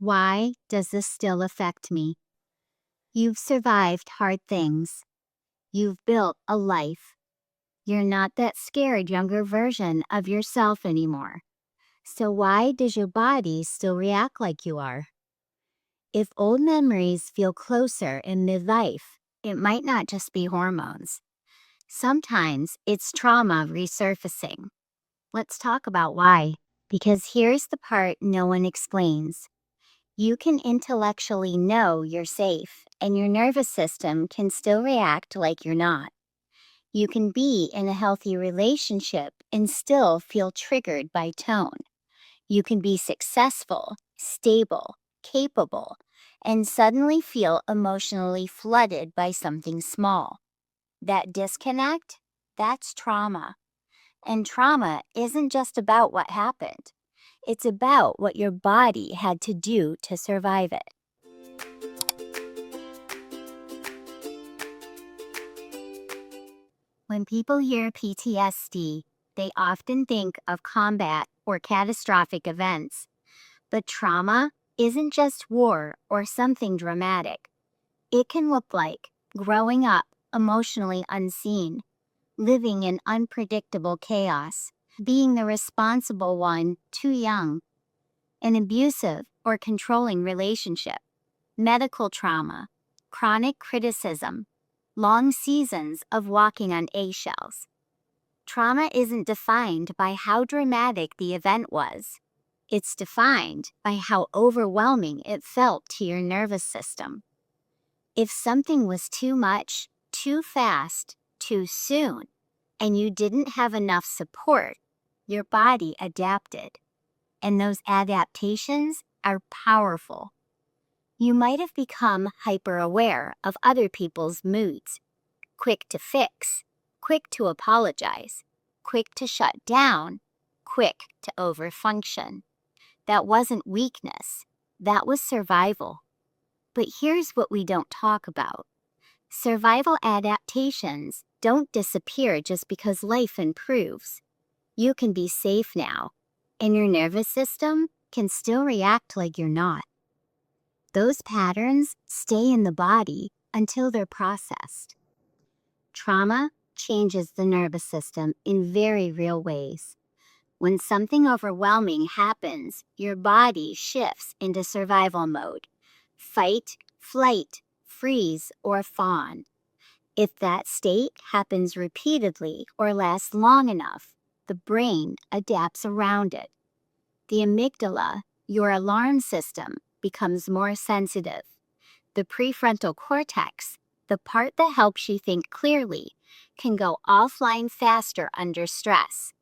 Why does this still affect me? You've survived hard things. You've built a life. You're not that scared younger version of yourself anymore. So why does your body still react like you are? If old memories feel closer in midlife, it might not just be hormones. Sometimes it's trauma resurfacing. Let's talk about why. Because here's the part no one explains. You can intellectually know you're safe, and your nervous system can still react like you're not. You can be in a healthy relationship and still feel triggered by tone. You can be successful, stable, capable, and suddenly feel emotionally flooded by something small. That disconnect, that's trauma. And trauma isn't just about what happened. It's about what your body had to do to survive it. When people hear PTSD, they often think of combat or catastrophic events. But trauma isn't just war or something dramatic. It can look like growing up emotionally unseen, living in unpredictable chaos, being the responsible one too young, an abusive or controlling relationship, medical trauma, chronic criticism, long seasons of walking on eggshells. Trauma isn't defined by how dramatic the event was. It's defined by how overwhelming it felt to your nervous system. If something was too much, too fast, too soon, and you didn't have enough support, your body adapted. And those adaptations are powerful. You might have become hyper-aware of other people's moods, quick to fix, quick to apologize, quick to shut down, quick to overfunction. That wasn't weakness, that was survival. But here's what we don't talk about. Survival adaptations don't disappear just because life improves. You can be safe now, and your nervous system can still react like you're not. Those patterns stay in the body until they're processed. Trauma changes the nervous system in very real ways. When something overwhelming happens, your body shifts into survival mode. Fight, flight, freeze, or fawn. If that state happens repeatedly or lasts long enough, the brain adapts around it. The amygdala, your alarm system, becomes more sensitive. The prefrontal cortex, the part that helps you think clearly, can go offline faster under stress.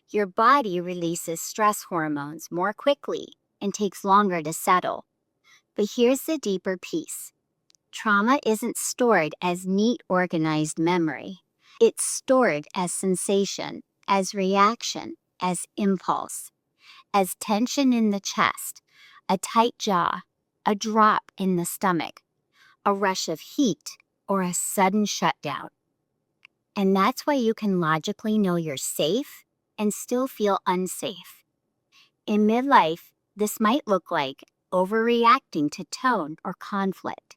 Your body releases stress hormones more quickly and takes longer to settle. But here's the deeper piece. Trauma isn't stored as neat, organized memory. It's stored as sensation, as reaction, as impulse, as tension in the chest, a tight jaw, a drop in the stomach, a rush of heat, or a sudden shutdown. And that's why you can logically know you're safe and still feel unsafe. In midlife, this might look like overreacting to tone or conflict,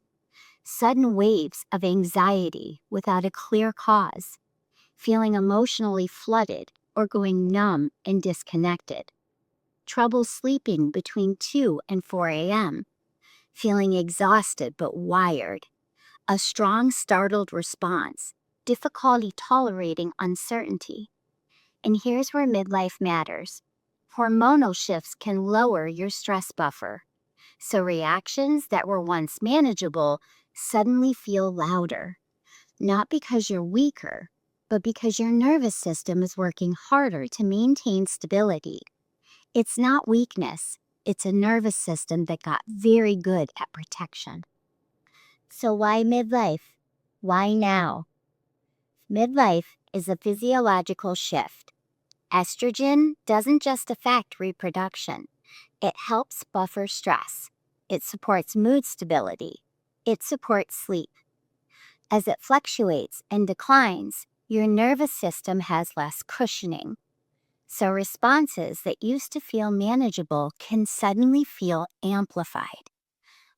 sudden waves of anxiety without a clear cause, feeling emotionally flooded or going numb and disconnected, trouble sleeping between 2 and 4 a.m., feeling exhausted but wired, a strong startled response, difficulty tolerating uncertainty. And here's where midlife matters. Hormonal shifts can lower your stress buffer. So reactions that were once manageable suddenly feel louder. Not because you're weaker, but because your nervous system is working harder to maintain stability. It's not weakness, it's a nervous system that got very good at protection. So why midlife? Why now? Midlife is a physiological shift. Estrogen doesn't just affect reproduction. It helps buffer stress. It supports mood stability. It supports sleep. As it fluctuates and declines, your nervous system has less cushioning. So responses that used to feel manageable can suddenly feel amplified.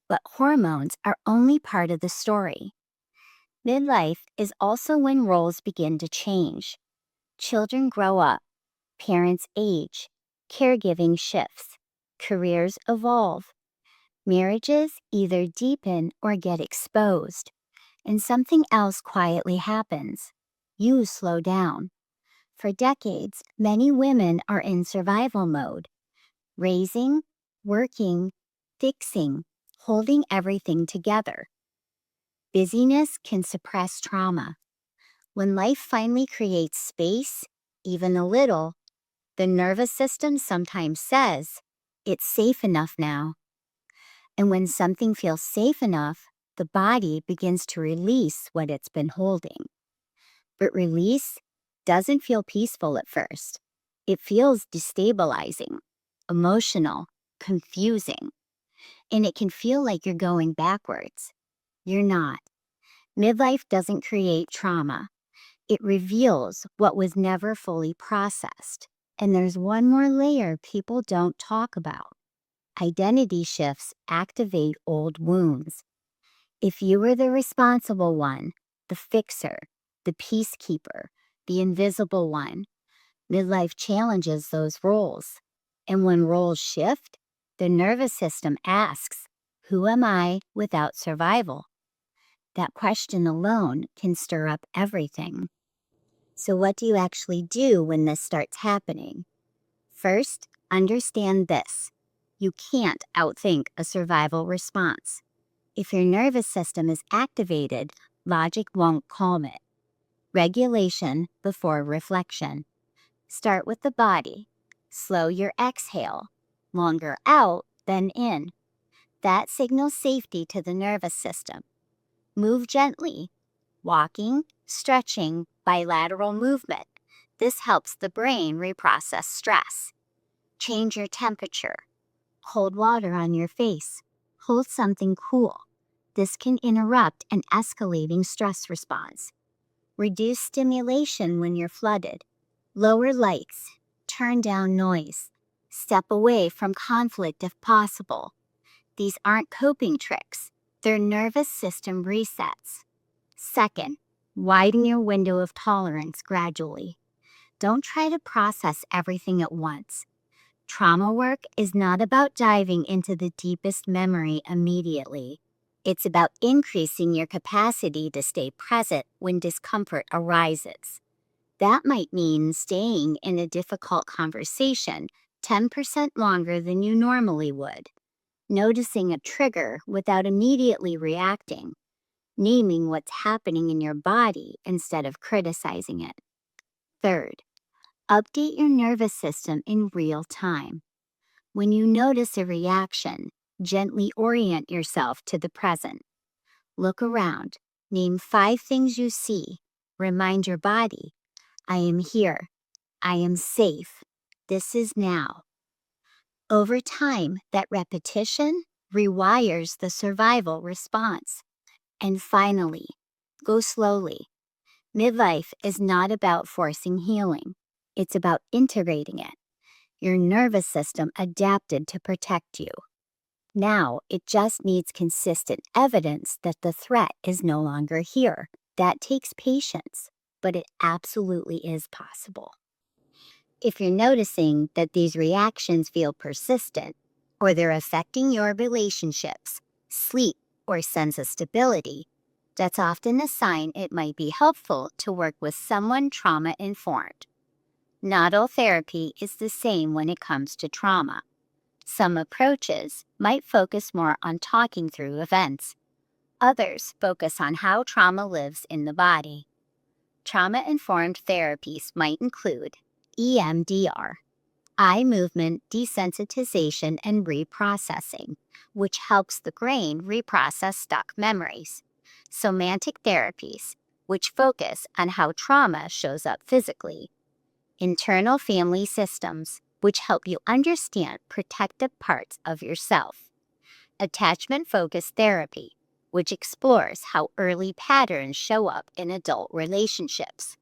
But hormones are only part of the story. Midlife is also when roles begin to change. Children grow up, parents age, caregiving shifts, careers evolve, marriages either deepen or get exposed, and something else quietly happens. You slow down. For decades, many women are in survival mode, raising, working, fixing, holding everything together. Busyness can suppress trauma. When life finally creates space, even a little, the nervous system sometimes says, it's safe enough now. And when something feels safe enough, the body begins to release what it's been holding. But release doesn't feel peaceful at first. It feels destabilizing, emotional, confusing, and it can feel like you're going backwards. You're not. Midlife doesn't create trauma. It reveals what was never fully processed. And there's one more layer people don't talk about. Identity shifts activate old wounds. If you were the responsible one, the fixer, the peacekeeper, the invisible one, midlife challenges those roles. And when roles shift, the nervous system asks, who am I without survival? That question alone can stir up everything. So, what do you actually do when this starts happening? First, understand this. You can't outthink a survival response. If your nervous system is activated, logic won't calm it. Regulation before reflection. Start with the body. Slow your exhale. Longer out than in. That signals safety to the nervous system. Move gently. Walking, stretching, bilateral movement. This helps the brain reprocess stress. Change your temperature. Hold water on your face. Hold something cool. This can interrupt an escalating stress response. Reduce stimulation when you're flooded. Lower lights. Turn down noise. Step away from conflict if possible. These aren't coping tricks. They're nervous system resets. Second, widen your window of tolerance gradually. Don't try to process everything at once. Trauma work is not about diving into the deepest memory immediately. It's about increasing your capacity to stay present when discomfort arises. That might mean staying in a difficult conversation 10% longer than you normally would, noticing a trigger without immediately reacting, naming what's happening in your body instead of criticizing it. Third, update your nervous system in real time. When you notice a reaction, gently orient yourself to the present. Look around. Name 5 things you see. Remind your body, I am here. I am safe. This is now. Over time, that repetition rewires the survival response. And finally, go slowly. Midlife is not about forcing healing. It's about integrating it. Your nervous system adapted to protect you. Now it just needs consistent evidence that the threat is no longer here. That takes patience, but it absolutely is possible. If you're noticing that these reactions feel persistent, or they're affecting your relationships, sleep, or sense of stability, that's often a sign it might be helpful to work with someone trauma-informed. Not all therapy is the same when it comes to trauma. Some approaches might focus more on talking through events. Others focus on how trauma lives in the body. Trauma-informed therapies might include EMDR, eye movement desensitization and reprocessing, which helps the brain reprocess stuck memories. Somatic therapies, which focus on how trauma shows up physically. Internal family systems, which help you understand protective parts of yourself. Attachment-focused therapy, which explores how early patterns show up in adult relationships.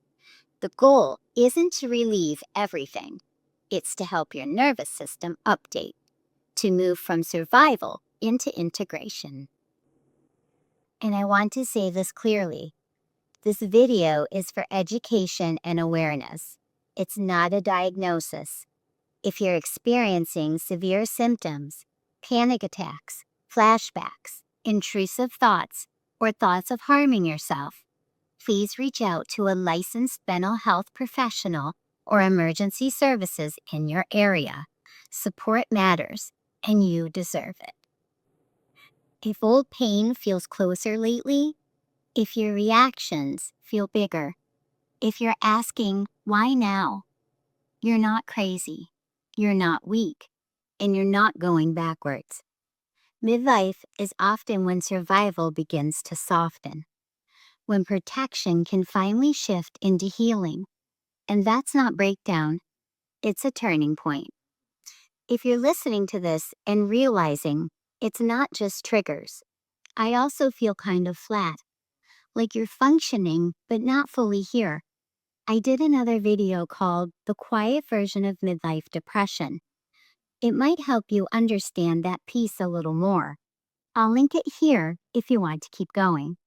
The goal isn't to relieve everything. It's to help your nervous system update, to move from survival into integration. And I want to say this clearly. This video is for education and awareness. It's not a diagnosis. If you're experiencing severe symptoms, panic attacks, flashbacks, intrusive thoughts, or thoughts of harming yourself, please reach out to a licensed mental health professional or emergency services in your area. Support matters, and you deserve it. If old pain feels closer lately, if your reactions feel bigger, if you're asking, why now? You're not crazy, you're not weak, and you're not going backwards. Midlife is often when survival begins to soften, when protection can finally shift into healing. And that's not breakdown, it's a turning point. If you're listening to this and realizing it's not just triggers, I also feel kind of flat, like you're functioning but not fully here. I did another video called The Quiet Version of Midlife Depression. It might help you understand that piece a little more. I'll link it here if you want to keep going.